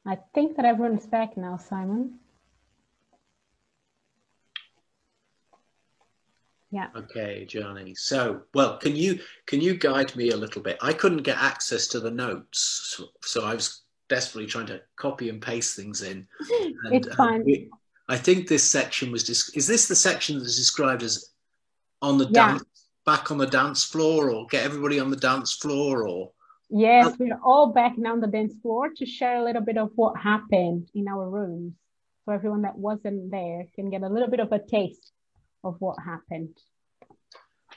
I think that everyone is back now, Simon. Yeah. Okay, Johnny. So, well, can you guide me a little bit? I couldn't get access to the notes, so I was desperately trying to copy and paste things in. And It's fine. I think this section was is this the section that's described as on the Yeah. back on the dance floor, or get everybody on the dance floor, or? Yes, we're all back now on the dance floor to share a little bit of what happened in our rooms. So everyone that wasn't there can get a little bit of a taste of what happened.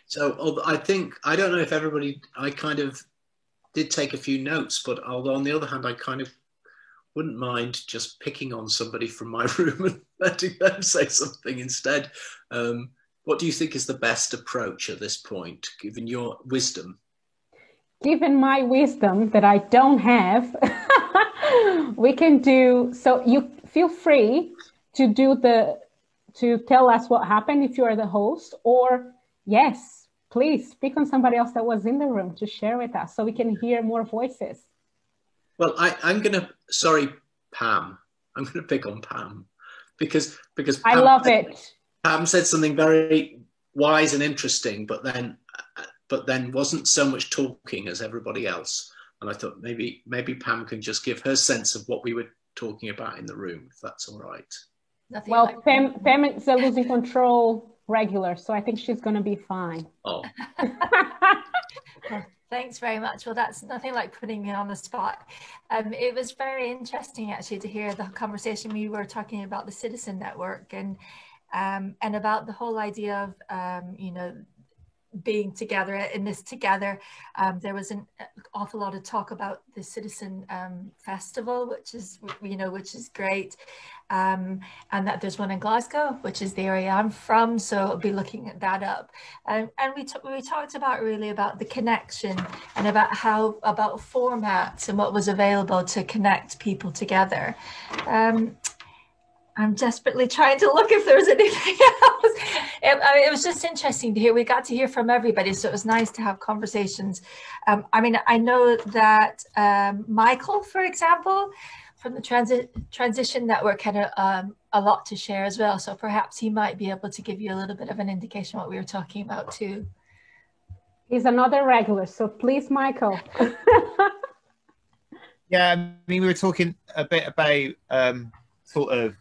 So I think, I don't know if everybody, I kind of did take a few notes, but although on the other hand, I kind of wouldn't mind just picking on somebody from my room and letting them say something instead. What do you think is the best approach at this point, given your wisdom? Given my wisdom that I don't have, we can do, so you feel free to to tell us what happened if you are the host, or yes, please speak on somebody else that was in the room to share with us so we can hear more voices. Well, I'm going to, sorry, Pam. I'm going to pick on Pam because Pam I love it. Pam said something very wise and interesting, but then wasn't so much talking as everybody else. And I thought maybe Pam can just give her sense of what we were talking about in the room, if that's all right. Nothing well, like Pam is a losing control regular, so I think she's going to be fine. Oh. Thanks very much. Well, that's nothing like putting me on the spot. It was very interesting actually to hear the conversation we were talking about the Citizen Network and about the whole idea of, you know, being together in this together. There was an awful lot of talk about the Citizen Festival, which is, you know, which is great. And that there's one in Glasgow, which is the area I'm from. So I'll be looking at that up. And we talked about really about the connection and about about formats and what was available to connect people together. I'm desperately trying to look if there's anything else. It was just interesting to hear. We got to hear from everybody, so it was nice to have conversations. I mean, I know that Michael, for example, from the Transition Network had a lot to share as well. So perhaps he might be able to give you a little bit of an indication what we were talking about too. He's another regular, so please, Michael. Yeah, I mean, we were talking a bit about sort of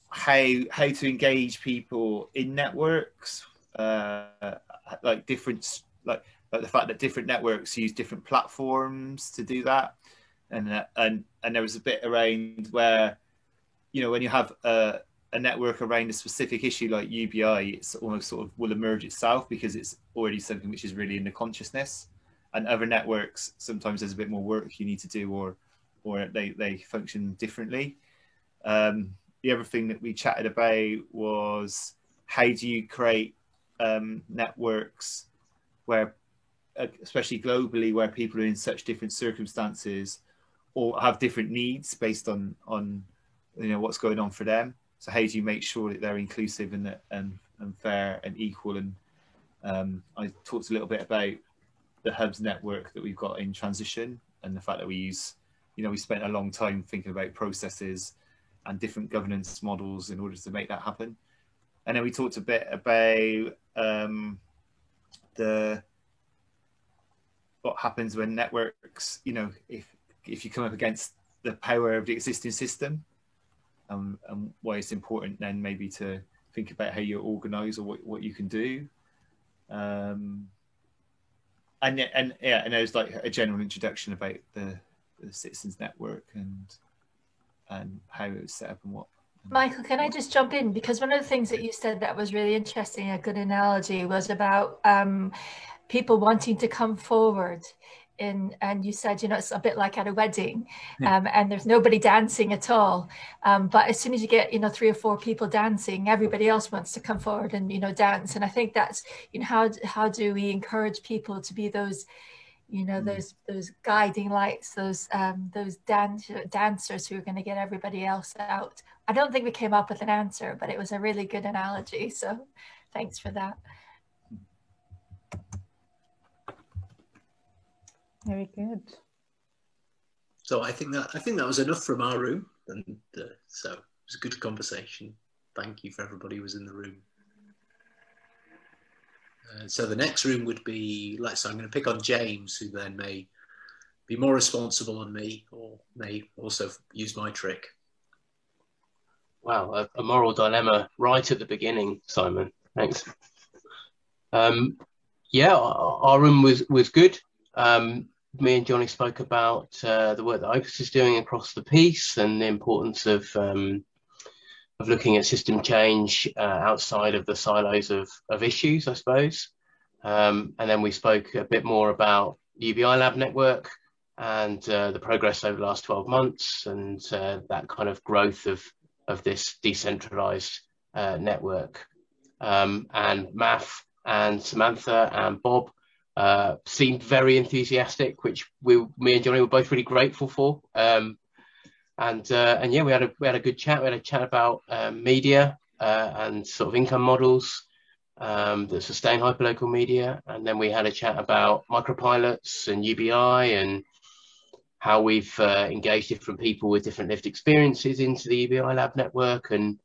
how to engage people in networks, like different, like the fact that different networks use different platforms to do that, and there was a bit around where, you know, when you have a network around a specific issue like UBI, it's almost sort of will emerge itself because it's already something which is really in the consciousness, and other networks sometimes there's a bit more work you need to do, or they function differently. The other thing that we chatted about was how do you create networks where, especially globally, where people are in such different circumstances or have different needs based on you know what's going on for them. So how do you make sure that they're inclusive and fair and equal? And I talked a little bit about the hubs network that we've got in transition and the fact that we use, you know, we spent a long time thinking about processes and different governance models in order to make that happen. And then we talked a bit about what happens when networks, you know, if you come up against the power of the existing system, and why it's important then maybe to think about how you organise or what you can do. And there's like a general introduction about the Citizens Network and how it was set up and what. Michael, can I just jump in? Because one of the things that you said that was really interesting, a good analogy, was about people wanting to come forward. And you said, you know, it's a bit like at a wedding, and there's nobody dancing at all. But as soon as you get, you know, 3 or 4 people dancing, everybody else wants to come forward and, you know, dance. And I think that's, you know, how do we encourage people to be those, you know, those guiding lights, those dancers who are going to get everybody else out. I don't think we came up with an answer, but it was a really good analogy. So thanks for that. Very good. So I think that was enough from our room, and so it was a good conversation. Thank you for everybody who was in the room. So the next room would be, I'm going to pick on James, who then may be more responsible than me, or may also use my trick. Wow, a moral dilemma right at the beginning, Simon. Thanks. Yeah, our room was good. Me and Johnny spoke about the work that Opus is doing across the piece and the importance of looking at system change outside of the silos of issues, I suppose. And then we spoke a bit more about the UBI Lab network and the progress over the last 12 months and that kind of growth of this decentralized network. And Math and Samantha and Bob seemed very enthusiastic, which me and Johnny were both really grateful for. And yeah, we had a good chat. We had a chat about media and sort of income models that sustain hyperlocal media, and then we had a chat about micropilots and UBI and how we've engaged different people with different lived experiences into the UBI Lab network, and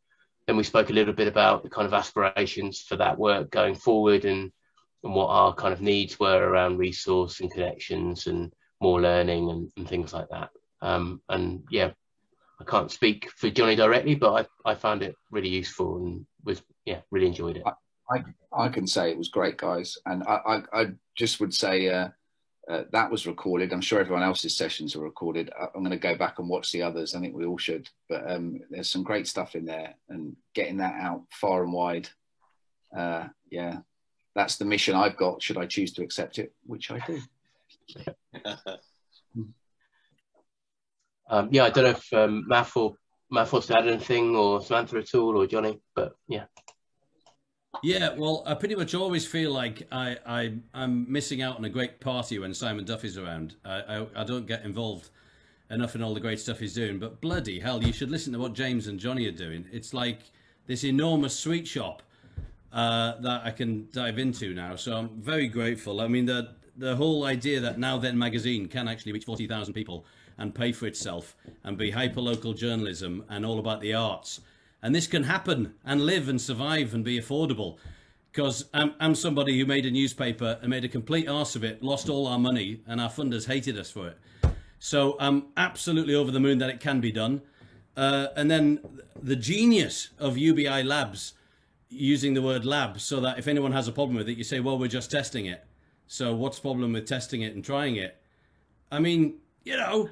then we spoke a little bit about the kind of aspirations for that work going forward and what our kind of needs were around resource and connections and more learning and things like that. And yeah, I can't speak for Johnny directly, but I found it really useful and really enjoyed it. I can say it was great, guys. And I just would say that was recorded. I'm sure everyone else's sessions are recorded. I'm going to go back and watch the others. I think we all should. But there's some great stuff in there, and getting that out far and wide. Yeah, that's the mission I've got, should I choose to accept it, which I do. Yeah, I don't know if Math wants to add anything, or Samantha at all, or Johnny, but yeah. Yeah, well, I pretty much always feel like I'm missing out on a great party when Simon Duffy's around. I don't get involved enough in all the great stuff he's doing, but bloody hell, you should listen to what James and Johnny are doing. It's like this enormous sweet shop that I can dive into now, so I'm very grateful. I mean, the whole idea that Now Then magazine can actually reach 40,000 people and pay for itself and be hyper-local journalism and all about the arts. And this can happen and live and survive and be affordable, because I'm somebody who made a newspaper and made a complete arse of it, lost all our money, and our funders hated us for it. So I'm absolutely over the moon that it can be done. And then the genius of UBI Labs, using the word lab, so that if anyone has a problem with it, you say, well, we're just testing it. So what's the problem with testing it and trying it? I mean, you know,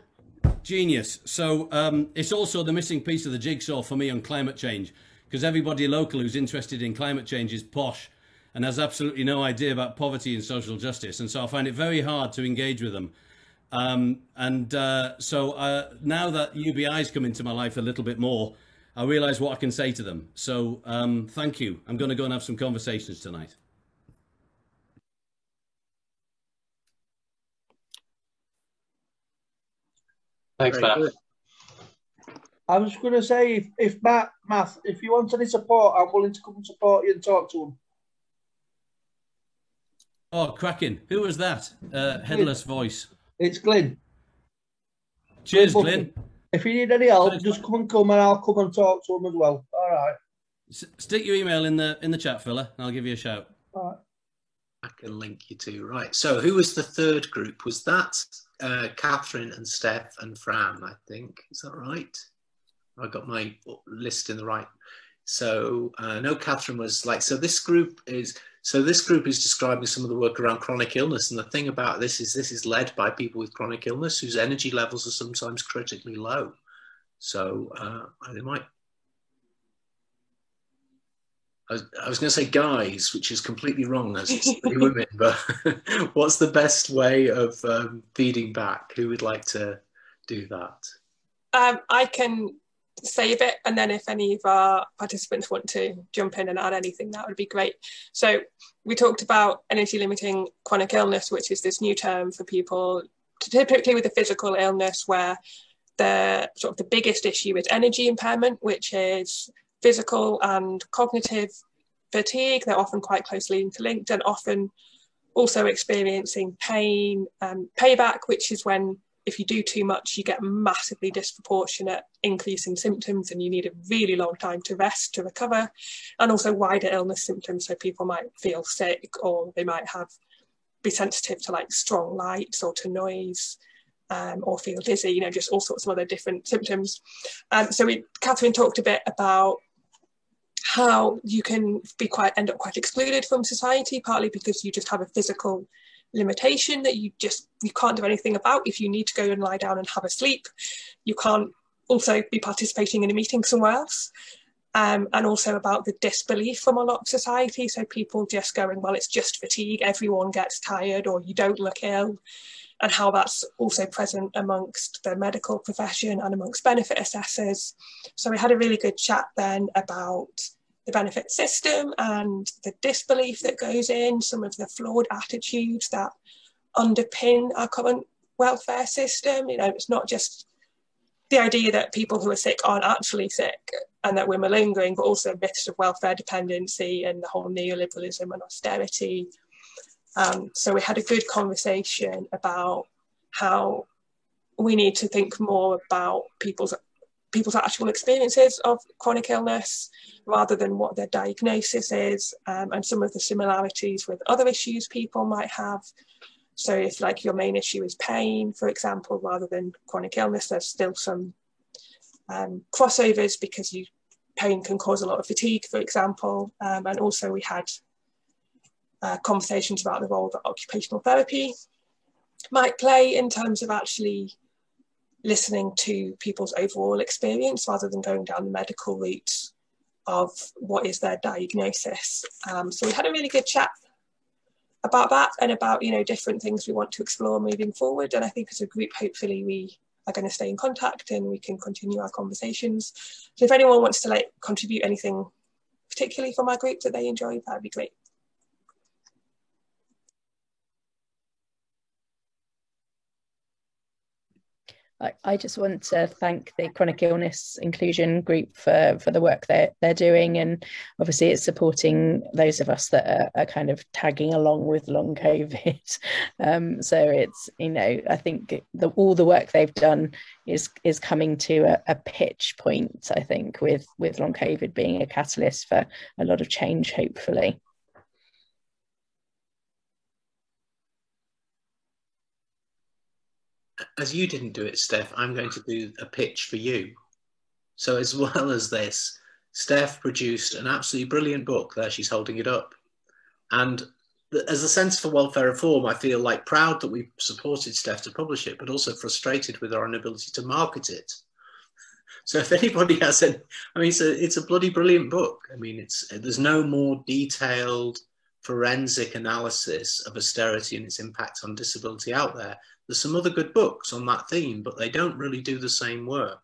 genius. So it's also the missing piece of the jigsaw for me on climate change, because everybody local who's interested in climate change is posh and has absolutely no idea about poverty and social justice. And so I find it very hard to engage with them. So now that UBI's come into my life a little bit more, I realise what I can say to them. So thank you. I'm going to go and have some conversations tonight. Thanks, Matt. I was going to say, if Matt, if you want any support, I'm willing to come and support you and talk to him. Oh, cracking. Who was that? Headless voice. It's Glyn. Cheers, Glyn. If you need any help, just come and I'll come and talk to him as well. All right. Stick your email in the chat, fella, and I'll give you a shout. All right. I can link you to. Right. So who was the third group? Was that Catherine and Steph and Fran, I think. Is that right? I got my list in the right. So no, Catherine was like, so this group is describing some of the work around chronic illness. And the thing about this is led by people with chronic illness whose energy levels are sometimes critically low. So they might, I was going to say guys, which is completely wrong as it's women, but what's the best way of feeding back? Who would like to do that? I can say a bit, and then if any of our participants want to jump in and add anything, that would be great. So we talked about energy limiting chronic illness, which is this new term for people typically with a physical illness where the sort of the biggest issue is energy impairment, which is physical and cognitive fatigue. They're often quite closely interlinked, and often also experiencing pain and payback, which is when if you do too much, you get massively disproportionate increase in symptoms and you need a really long time to rest to recover, and also wider illness symptoms. So people might feel sick, or they might be sensitive to like strong lights or to noise, or feel dizzy, you know, just all sorts of other different symptoms. So Catherine talked a bit about how you can end up quite excluded from society, partly because you just have a physical limitation that you can't do anything about. If you need to go and lie down and have a sleep, you can't also be participating in a meeting somewhere else. And also about the disbelief from a lot of society. So people just going, well, it's just fatigue, everyone gets tired, or you don't look ill, and how that's also present amongst the medical profession and amongst benefit assessors. So we had a really good chat then about the benefit system and the disbelief that goes in, some of the flawed attitudes that underpin our current welfare system. You know, it's not just the idea that people who are sick aren't actually sick and that we're malingering, but also myths of welfare dependency and the whole neoliberalism and austerity. So we had a good conversation about how we need to think more about people's actual experiences of chronic illness rather than what their diagnosis is, and some of the similarities with other issues people might have. So if like your main issue is pain, for example, rather than chronic illness, there's still some crossovers because pain can cause a lot of fatigue, for example. And also we had conversations about the role that occupational therapy might play in terms of actually listening to people's overall experience rather than going down the medical route of what is their diagnosis. So we had a really good chat about that and about, you know, different things we want to explore moving forward. And I think as a group, hopefully we are going to stay in contact and we can continue our conversations. So if anyone wants to like contribute anything particularly from our group that they enjoyed, that'd be great. I just want to thank the Chronic Illness Inclusion Group for the work they're doing, and obviously it's supporting those of us that are kind of tagging along with long COVID. So it's, you know, I think all the work they've done is coming to a pitch point, I think, with long COVID being a catalyst for a lot of change, hopefully. As you didn't do it, Steph, I'm going to do a pitch for you. So as well as this, Steph produced an absolutely brilliant book. There, she's holding it up. And as a Centre for Welfare Reform, I feel like proud that we supported Steph to publish it, but also frustrated with our inability to market it. So if anybody has any, I mean, it's a bloody brilliant book. I mean, there's no more detailed forensic analysis of austerity and its impact on disability out there. There's some other good books on that theme, but they don't really do the same work.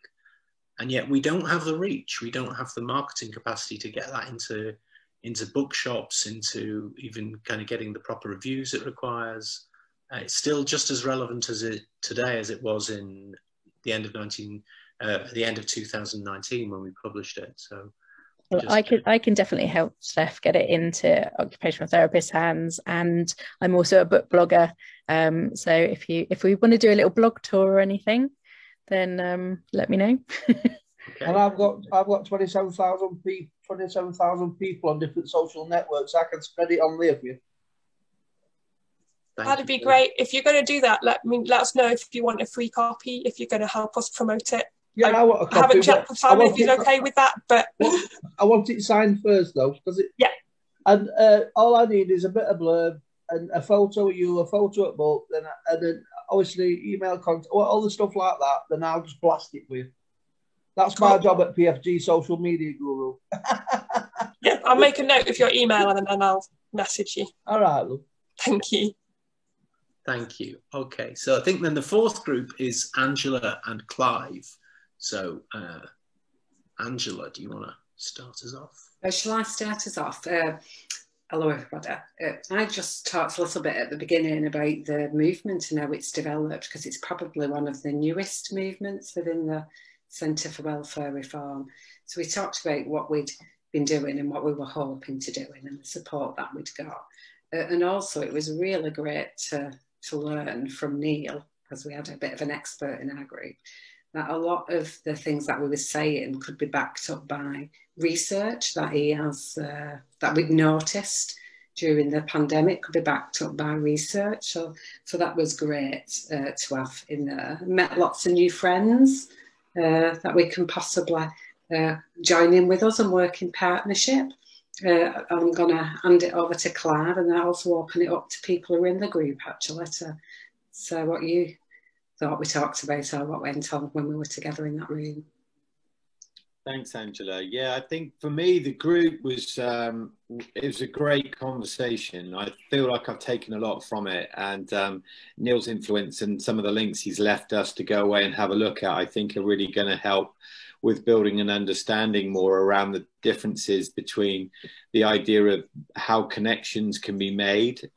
And yet we don't have the reach, we don't have the marketing capacity to get that into bookshops, into even kind of getting the proper reviews it requires. It's still just as relevant today as it was in the end of 2019 when we published it. So well, I can definitely help Steph get it into occupational therapists' hands, and I'm also a book blogger. So if we want to do a little blog tour or anything, then let me know. Okay. And I've got 27,000 people on different social networks. I can spread it on there for you. That'd be great. If you're going to do that, let us know if you want a free copy, if you're going to help us promote it. Yeah, I want a copy. I haven't checked with Simon if he's okay with that, but I want it signed first, though, because yeah. And all I need is a bit of blurb and a photo of you, a photo of both, and then obviously email contact, all the stuff like that. Then I'll just blast it with. That's cool. My job at PFG, social media guru. Yeah, I'll make a note of your email and then I'll message you. All right, look. Thank you. Thank you. Okay, so I think then the fourth group is Angela and Clive. So, Angela, do you want to start us off? Shall I start us off? Hello, everybody. I just talked a little bit at the beginning about the movement and how it's developed, because it's probably one of the newest movements within the Centre for Welfare Reform. So we talked about what we'd been doing and what we were hoping to do and the support that we'd got. And also it was really great to learn from Neil because we had a bit of an expert in our group, that a lot of the things that we were saying could be backed up by research that he has, that we've noticed during the pandemic, could be backed up by research. So that was great to have in there. Met lots of new friends that we can possibly join in with us and work in partnership. I'm going to hand it over to Claire, and I also open it up to people who are in the group, actually, to say what you thought we talked about or what went on when we were together in that room. Thanks, Angela. Yeah, I think for me, the group was, it was a great conversation. I feel like I've taken a lot from it, and Neil's influence and some of the links he's left us to go away and have a look at, I think are really going to help with building an understanding more around the differences between the idea of how connections can be made,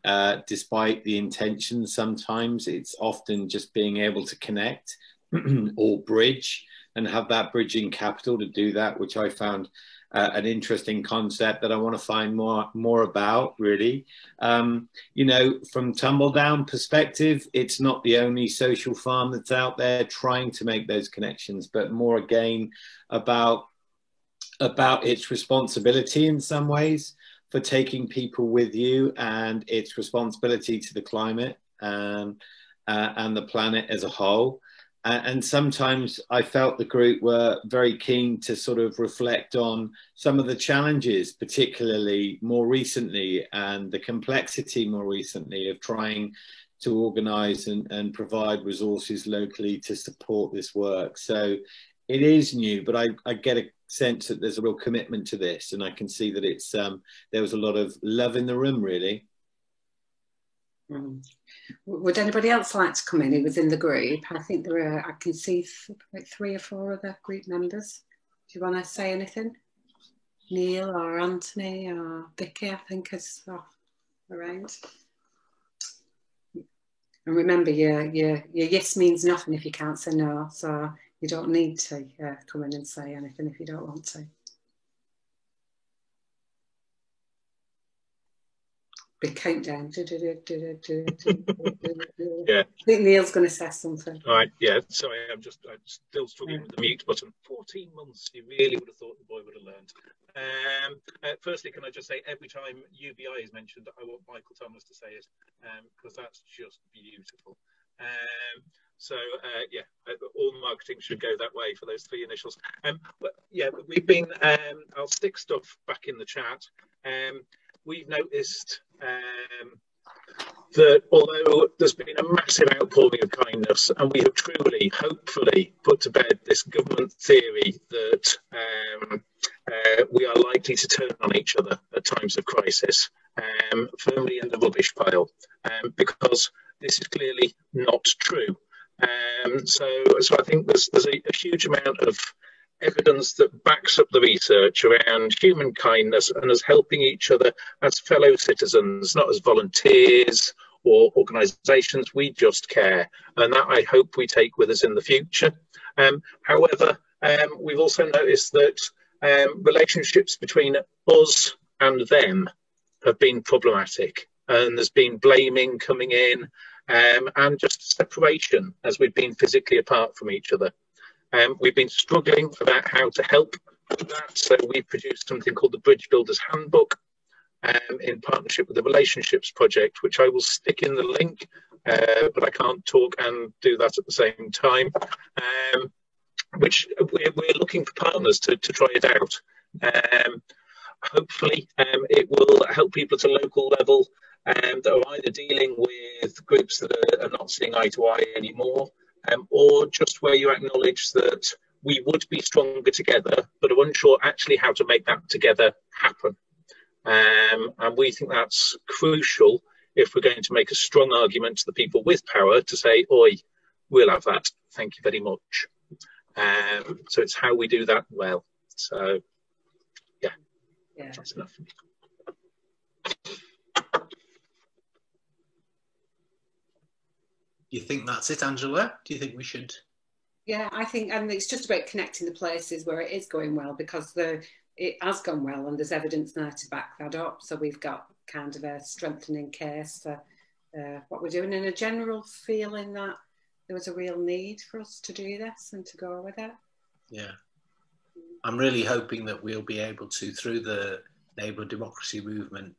despite the intentions. Sometimes it's often just being able to connect or bridge, and have that bridging capital to do that, which I found an interesting concept that I want to find more about, really. You know, from Tumbledown perspective, it's not the only social farm that's out there trying to make those connections, but more again about its responsibility in some ways for taking people with you, and its responsibility to the climate and the planet as a whole. And sometimes I felt the group were very keen to sort of reflect on some of the challenges, particularly more recently, and the complexity more recently of trying to organise and provide resources locally to support this work. So it is new, but I get a sense that there's a real commitment to this, and I can see that it's there was a lot of love in the room, really. Would anybody else like to come in who was in the group? I think there are, I can see like 3 or 4 other group members. Do you want to say anything? Neil or Anthony or Vicky, I think, is around. And remember, your yes means nothing if you can't say no, so you don't need to come in and say anything if you don't want to. Big countdown. Yeah. I think Neil's going to say something. All right. Yeah. Sorry, I'm still struggling with the mute button. 14 months. You really would have thought the boy would have learned. Firstly, can I just say, every time UBI is mentioned, I want Michael Thomas to say it, because that's just beautiful. Yeah, all marketing should go that way for those 3 initials. But yeah, we've been. I'll stick stuff back in the chat. We've noticed that although there's been a massive outpouring of kindness, and we have truly, hopefully, put to bed this government theory that we are likely to turn on each other at times of crisis, firmly in the rubbish pile, because this is clearly not true. So I think there's a huge amount of evidence that backs up the research around human kindness and us helping each other as fellow citizens, not as volunteers or organisations. We just care, and that I hope we take with us in the future. However, we've also noticed that relationships between us and them have been problematic, and there's been blaming coming in, and just separation as we've been physically apart from each other. We've been struggling about how to help with that, so we've produced something called the Bridge Builders Handbook in partnership with the Relationships Project, which I will stick in the link, but I can't talk and do that at the same time, which we're looking for partners to try it out. Hopefully it will help people at a local level that are either dealing with groups that are not seeing eye to eye anymore, or just where you acknowledge that we would be stronger together, but are unsure actually how to make that together happen. And we think that's crucial if we're going to make a strong argument to the people with power to say, oi, we'll have that. Thank you very much. So it's how we do that well. So, yeah. That's enough. You think that's it, Angela? Do you think we should? Yeah, I think, and it's just about connecting the places where it is going well, because it has gone well and there's evidence now to back that up. So we've got kind of a strengthening case for what we're doing, and a general feeling that there was a real need for us to do this and to go with it. Yeah. I'm really hoping that we'll be able to, through the neighbourhood democracy movement,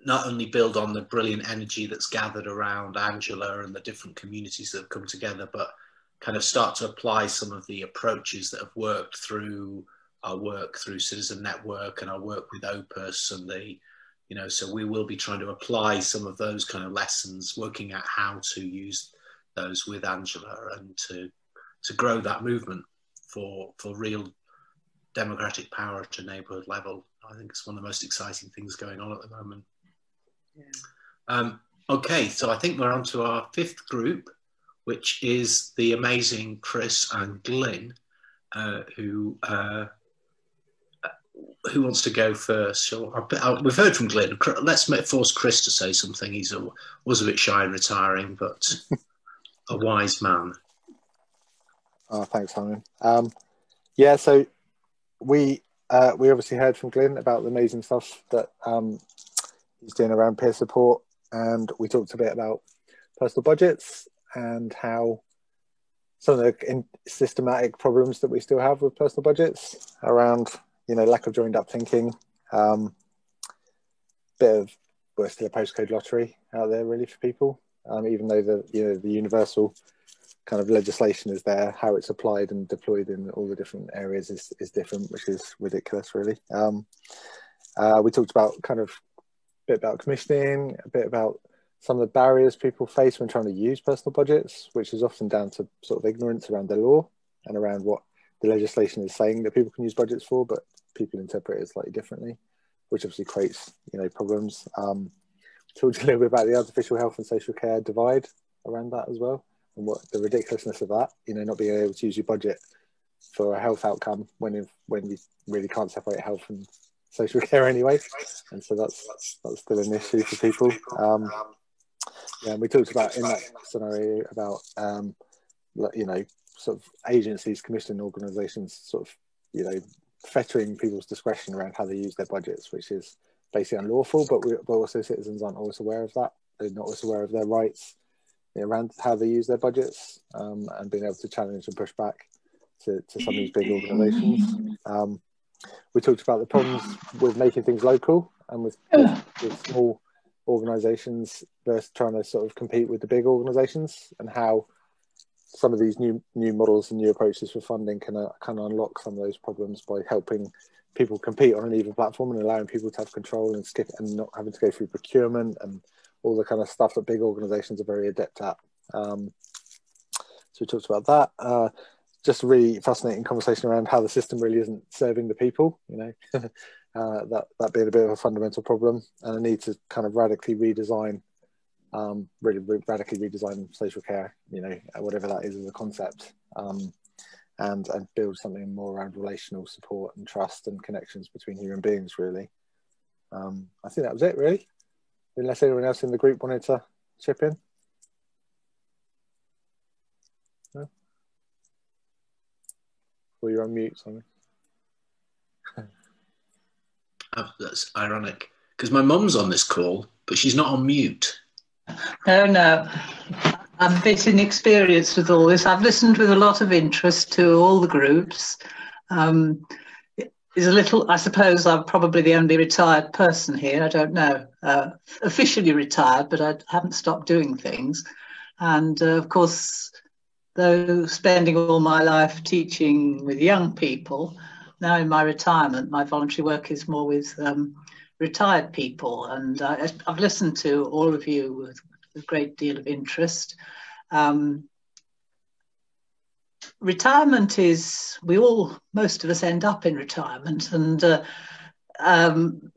not only build on the brilliant energy that's gathered around Angela and the different communities that have come together, but kind of start to apply some of the approaches that have worked through our work through Citizen Network and our work with Opus and the, you know, so we will be trying to apply some of those kind of lessons, working out how to use those with Angela and to grow that movement for real democratic power at a neighbourhood level. I think it's one of the most exciting things going on at the moment. Yeah. Okay, so I think we're on to our fifth group, which is the amazing Chris and Glyn, who wants to go first? We've heard from Glyn. Let's force Chris to say something. He was a bit shy in retiring, but a wise man. Oh, thanks, Simon. Yeah, so we obviously heard from Glyn about the amazing stuff that he's doing around peer support, and we talked a bit about personal budgets and how some of the systematic problems that we still have with personal budgets around, you know, lack of joined up thinking, bit of, we're still a postcode lottery out there really for people, even though the universal kind of legislation is there, how it's applied and deployed in all the different areas is different, which is ridiculous really. We talked about kind of a bit about commissioning, a bit about some of the barriers people face when trying to use personal budgets, which is often down to sort of ignorance around the law and around what the legislation is saying that people can use budgets for, but people interpret it slightly differently, which obviously creates, you know, problems. Talked a little bit about the artificial health and social care divide around that as well, and what the ridiculousness of that, you know, not being able to use your budget for a health outcome when you really can't separate health and social care anyway, and so that's still an issue for people. Yeah, and we talked about in that scenario about you know, sort of agencies, commissioning organisations, sort of, you know, fettering people's discretion around how they use their budgets, which is basically unlawful. But also citizens aren't always aware of that. They're not always aware of their rights, you know, around how they use their budgets, and being able to challenge and push back to some of these big organisations. We talked about the problems with making things local and with small organisations versus trying to sort of compete with the big organisations, and how some of these new models and new approaches for funding can unlock some of those problems by helping people compete on an even platform and allowing people to have control and skip and not having to go through procurement and all the kind of stuff that big organisations are very adept at. So we talked about that. Just a really fascinating conversation around how the system really isn't serving the people, you know, that being a bit of a fundamental problem, and a need to kind of radically redesign social care, you know, whatever that is as a concept, and build something more around relational support and trust and connections between human beings, really. I think that was it, really, unless anyone else in the group wanted to chip in. No? Well, you're on mute, Simon. That's ironic, because my mum's on this call, but she's not on mute. No. I'm a bit inexperienced with all this. I've listened with a lot of interest to all the groups. Is a little, I suppose I'm probably the only retired person here. I don't know. Officially retired, but I haven't stopped doing things. And of course, though spending all my life teaching with young people, now in my retirement, my voluntary work is more with retired people. And I've listened to all of you with a great deal of interest. Retirement is, most of us end up in retirement, and the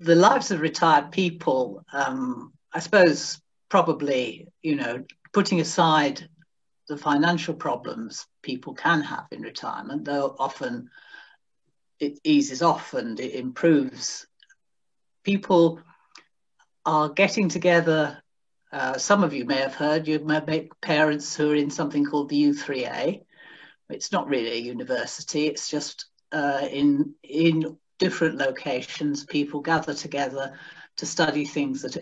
lives of retired people, I suppose, probably, you know, putting aside the financial problems people can have in retirement, though often it eases off and it improves. People are getting together. Some of you may have heard, you may make parents who are in something called the U3A. It's not really a university, it's just in different locations, people gather together to study things that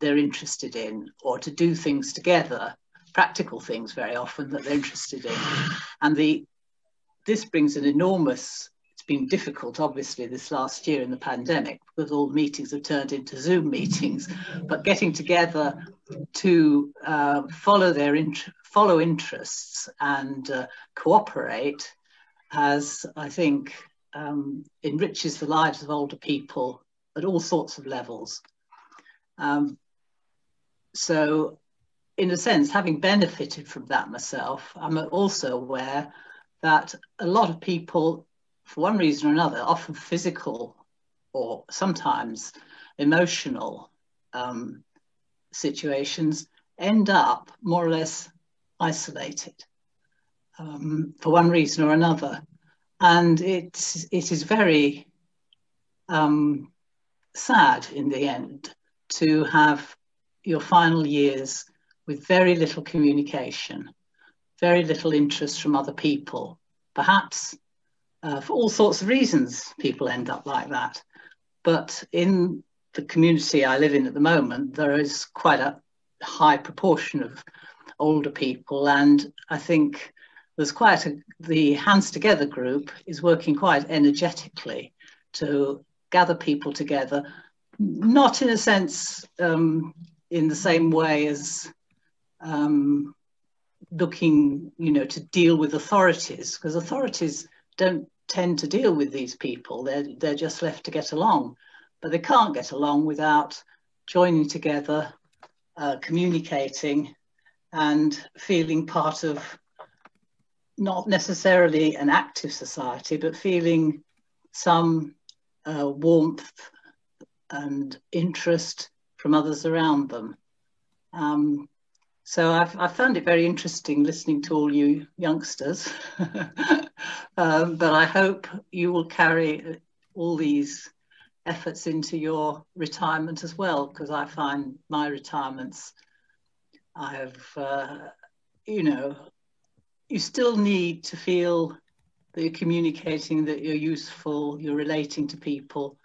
they're interested in, or to do things together practical things very often that they're interested in. And this brings an enormous, it's been difficult obviously this last year in the pandemic because all the meetings have turned into Zoom meetings, but getting together to follow interests and cooperate has, I think, enriches the lives of older people at all sorts of levels. So in a sense, having benefited from that myself, I'm also aware that a lot of people, for one reason or another, often physical or sometimes emotional situations, end up more or less isolated for one reason or another. And it is very sad in the end to have your final years with very little communication, very little interest from other people. Perhaps for all sorts of reasons, people end up like that. But in the community I live in at the moment, there is quite a high proportion of older people. And I think there's the Hands Together group is working quite energetically to gather people together, not in a sense in the same way as looking, to deal with authorities, because authorities don't tend to deal with these people. They're just left to get along, but they can't get along without joining together, communicating and feeling part of not necessarily an active society, but feeling some warmth and interest from others around them. So I found it very interesting listening to all you youngsters, but I hope you will carry all these efforts into your retirement as well, because I find my retirements, you still need to feel that you're communicating, that you're useful, you're relating to people,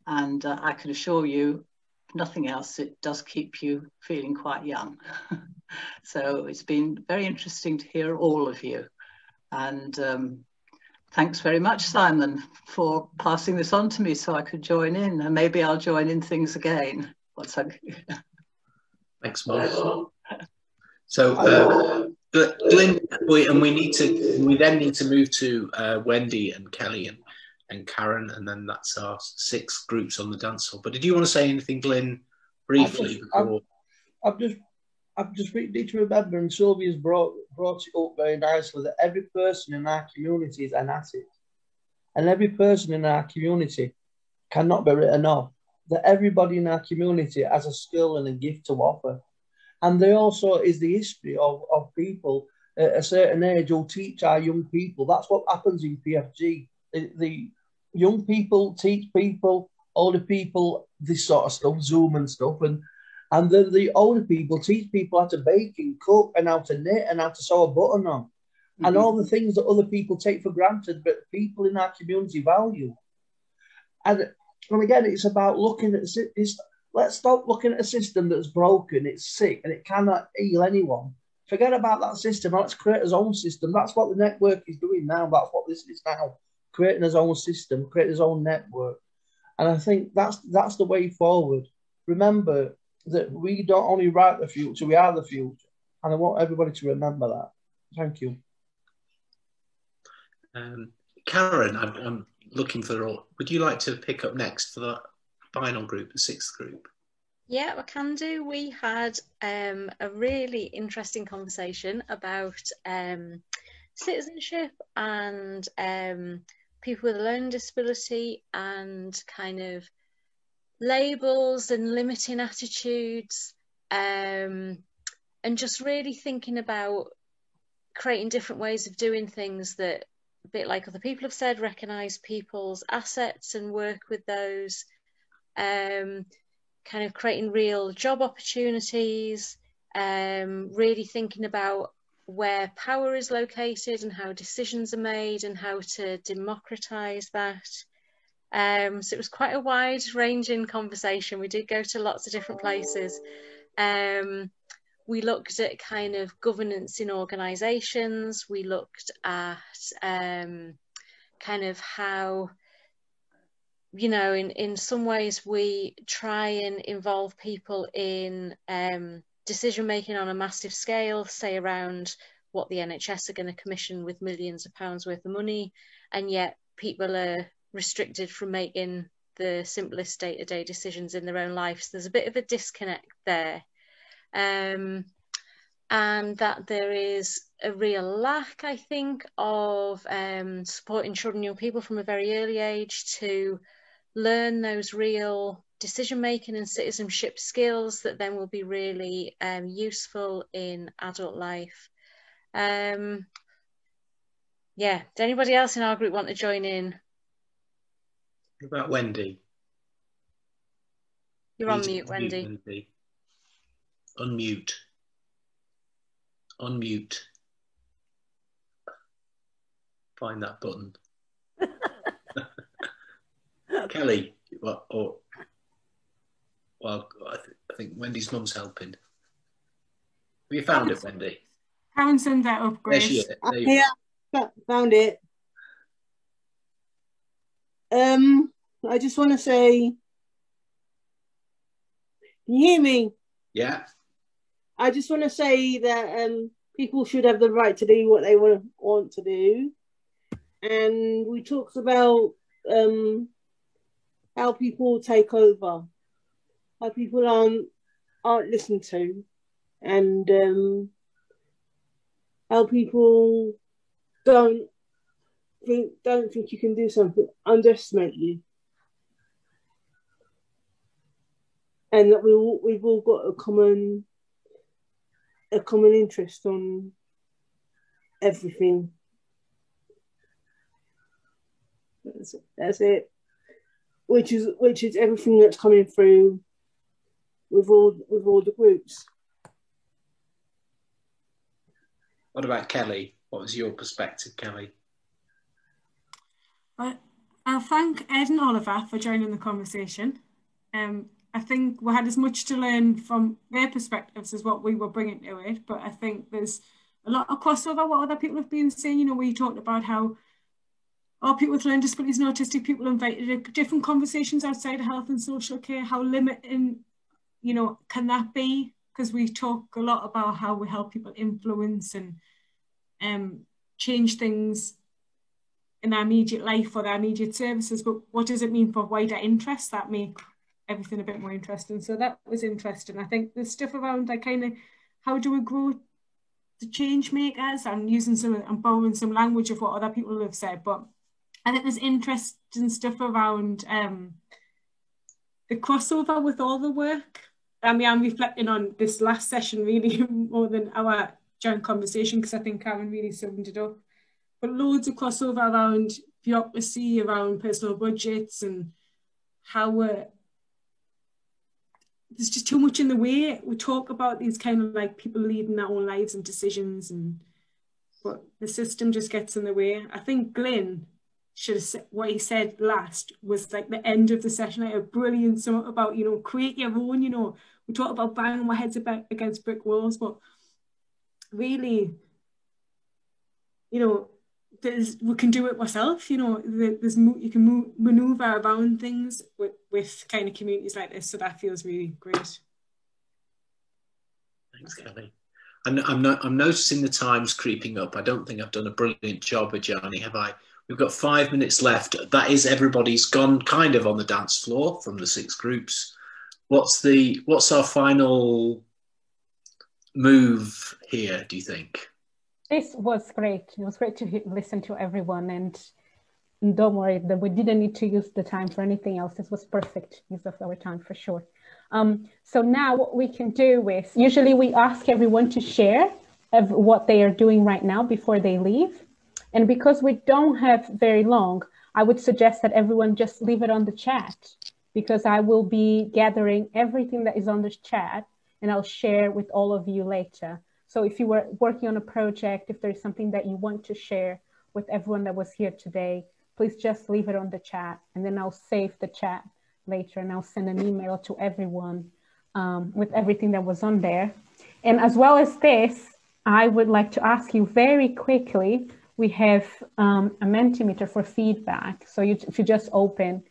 and I can assure you, if nothing else, it does keep you feeling quite young. So it's been very interesting to hear all of you. And thanks very much, Simon, for passing this on to me so I could join in. And maybe I'll join in things again. Thanks, Mark. So, Glyn, we then need to move to Wendy and Kelly and Karen, and then that's our 6 groups on the dance hall. But did you want to say anything, Glyn, briefly? I just need to remember, and Sylvia's brought it up very nicely, that every person in our community is an asset. And every person in our community cannot be written off. That everybody in our community has a skill and a gift to offer. And there also is the history of people at a certain age who teach our young people. That's what happens in PFG. The young people teach people, older people, this sort of stuff, Zoom and stuff. And then the older people teach people how to bake and cook and how to knit and how to sew a button on. Mm-hmm. And all the things that other people take for granted, but people in our community value. And again, it's about looking at this. Let's stop looking at a system that's broken, it's sick, and it cannot heal anyone. Forget about that system. Let's create our own system. That's what the network is doing now. That's what this is now. Creating its own system, creating its own network. And I think that's the way forward. Remember that we don't only write the future, we are the future. And I want everybody to remember that. Thank you. Karen, I'm looking for would you like to pick up next for the final group, the 6th group? Yeah, I can do. We had a really interesting conversation about citizenship and people with a learning disability and kind of labels and limiting attitudes, and just really thinking about creating different ways of doing things that, a bit like other people have said, recognise people's assets and work with those, kind of creating real job opportunities, really thinking about where power is located and how decisions are made and how to democratise that. So it was quite a wide ranging conversation. We did go to lots of different places. we looked at kind of governance in organisations. We looked at kind of how, you know, in some ways we try and involve people in decision making on a massive scale, say around what the NHS are going to commission with millions of pounds worth of money, and yet people are restricted from making the simplest day-to-day decisions in their own lives. There's a bit of a disconnect there, and that there is a real lack, I think, of supporting children and young people from a very early age to learn those real decision-making and citizenship skills that then will be really useful in adult life. Yeah, does anybody else in our group want to join in? What about Wendy? You're on mute, Wendy. Wendy. Unmute. Unmute. Find that button. Kelly, well, I think Wendy's mum's helping. Have you found it, Wendy? Haven't sent that up, Grace. There she is. There you Yeah, found it. I just want to say, can you hear me? Yeah. I just want to say that people should have the right to do what they want to do, and we talked about how people take over, how people aren't listened to, and how people don't think you can do something, underestimate you, and that we've all got a common interest on everything. That's it. Which is everything that's coming through with all the groups. What about Kelly? What was your perspective, Kelly? I'll thank Ed and Oliver for joining the conversation. I think we had as much to learn from their perspectives as what we were bringing to it, but I think there's a lot of crossover what other people have been saying. You know, we talked about how people with learning disabilities and autistic people invited at different conversations outside of health and social care. How limiting, you know, can that be? Because we talk a lot about how we help people influence and change things in their immediate life or their immediate services, but what does it mean for wider interests that make everything a bit more interesting? So that was interesting. I think there's stuff around like kind of how do we grow the change makers, and using and borrowing some language of what other people have said, but I think there's interesting stuff around the crossover with all the work. I mean, I'm reflecting on this last session really more than our joint conversation, because I think Karen really summed it up. But loads of crossover around bureaucracy, around personal budgets, and how there's just too much in the way. We talk about these kind of like people leading their own lives and decisions, but the system just gets in the way. I think Glyn should have said, what he said last was like the end of the session, like a brilliant something about, you know, create your own, you know, we talk about banging our heads against brick walls, but really, you know, we can do it ourselves, you know, you can maneuver around things with kind of communities like this, so that feels really great. Thanks, Kelly. I'm noticing the time's creeping up. I don't think I've done a brilliant job with Johnny, have I? We've got 5 minutes left. That is, everybody's gone kind of on the dance floor from the 6 groups. What's our final move here, do you think? This was great. It was great to listen to everyone, and don't worry that we didn't need to use the time for anything else. This was perfect use of our time for sure. So now what we can do is, usually we ask everyone to share of what they are doing right now before they leave. And because we don't have very long, I would suggest that everyone just leave it on the chat, because I will be gathering everything that is on this chat and I'll share with all of you later. So if you were working on a project, if there's something that you want to share with everyone that was here today, please just leave it on the chat, and then I'll save the chat later and I'll send an email to everyone with everything that was on there. And as well as this, I would like to ask you very quickly, we have a Mentimeter for feedback. So if you just open,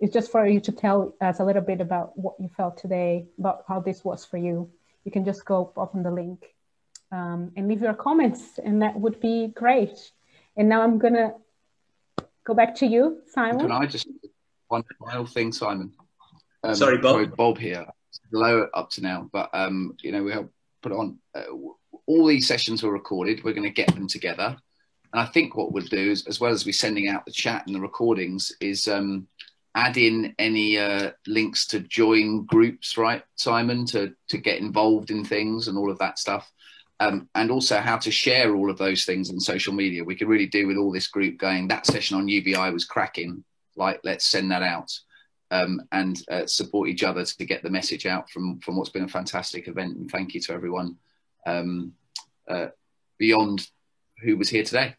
it's just for you to tell us a little bit about what you felt today, about how this was for you. You can just go open the link and leave your comments, and that would be great. And now I'm going to go back to you, Simon. Can I just, one final thing, Simon? Sorry, Bob. Sorry, Bob here. Low up to now, but you know, we help put on. All these sessions were recorded. We're going to get them together. And I think what we'll do is, as well as we sending out the chat and the recordings, is add in any links to join groups, right, Simon, to get involved in things and all of that stuff. And also how to share all of those things on social media. We could really do with all this group going, that session on UBI was cracking, like, let's send that out. And support each other to get the message out from what's been a fantastic event. And thank you to everyone beyond who was here today.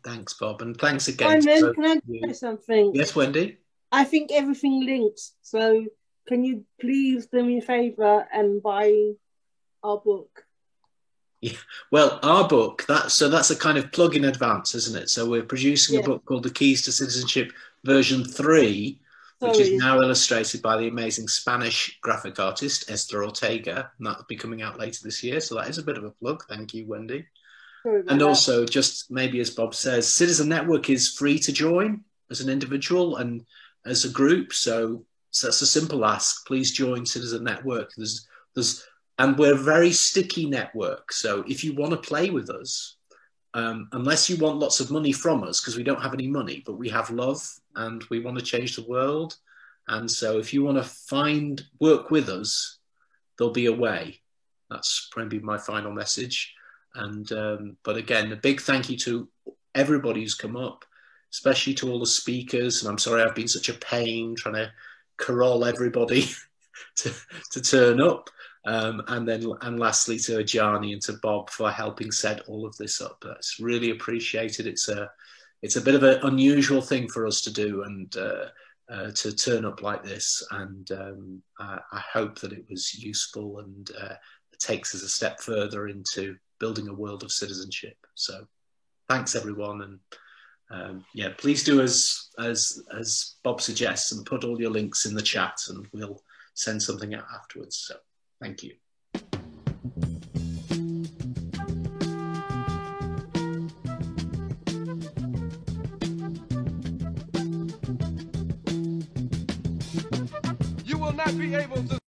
Thanks, Bob, and thanks again. Simon, can I say something? Yes, Wendy? I think everything links, so can you please do me a favour and buy our book? Yeah. Well, our book, that's a kind of plug in advance, isn't it? So we're producing a book called The Keys to Citizenship version 3, which is now illustrated by the amazing Spanish graphic artist Esther Ortega, and that'll be coming out later this year. So that is a bit of a plug. Thank you, Wendy. And also, just maybe as Bob says, Citizen Network is free to join as an individual and as a group. So that's a simple ask. Please join Citizen Network. And we're a very sticky network. So if you want to play with us, unless you want lots of money from us, because we don't have any money, but we have love and we want to change the world. And so if you want to work with us, there'll be a way. That's probably my final message. And but again, a big thank you to everybody who's come up, especially to all the speakers. And I'm sorry I've been such a pain trying to corral everybody to turn up. And lastly to Ajani and to Bob for helping set all of this up. That's really appreciated. It's a bit of an unusual thing for us to do and to turn up like this. And I hope that it was useful and it takes us a step further into building a world of citizenship. So thanks everyone. And yeah, please do as Bob suggests and put all your links in the chat and we'll send something out afterwards. So thank you. You will not be able to